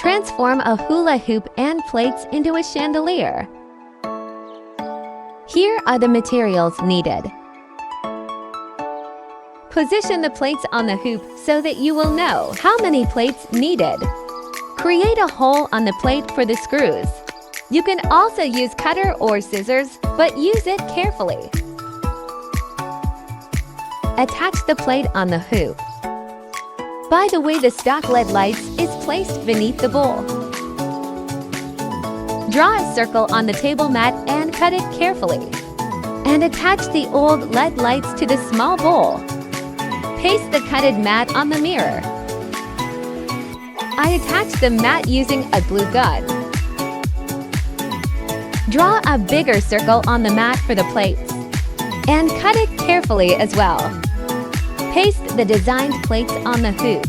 Transform a hula hoop and plates into a chandelier. Here are the materials needed. Position the plates on the hoop so that you will know how many plates needed. Create a hole on the plate for the screws. You can also use cutter or scissors, but use it carefully. Attach the plate on the hoop. By the way, the stock LED lights is placed beneath the bowl. Draw a circle on the table mat and cut it carefully. And attach the old LED lights to the small bowl. Paste the cutted mat on the mirror. I attached the mat using a glue gun. Draw a bigger circle on the mat for the plates. And cut it carefully as well. Paste the designed plates on the hoop.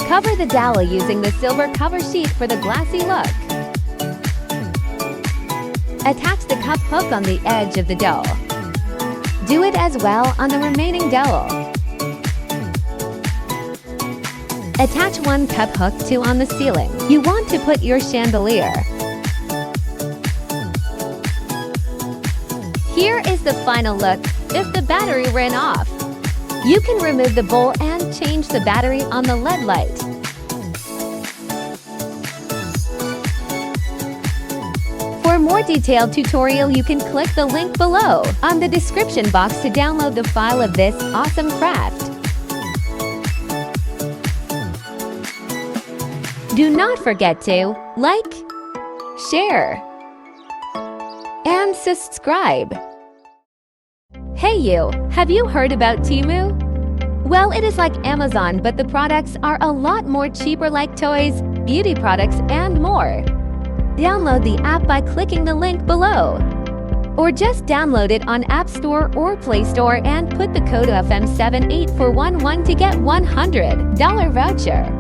Cover the dowel using the silver cover sheet for the glassy look. Attach the cup hook on the edge of the dowel. Do it as well on the remaining dowel. Attach one cup hook too on the ceiling. You want to put your chandelier. Here is the final look if the battery ran off. You can remove the bowl and change the battery on the LED light. For more detailed tutorial, you can click the link below on the description box to download the file of this awesome craft. Do not forget to like, share, and subscribe. Hey you, have you heard about Temu? Well, it is like Amazon, but the products are a lot more cheaper, like toys, beauty products, and more. Download the app by clicking the link below. Or just download it on App Store or Play Store and put the code FM78411 to get $100 voucher.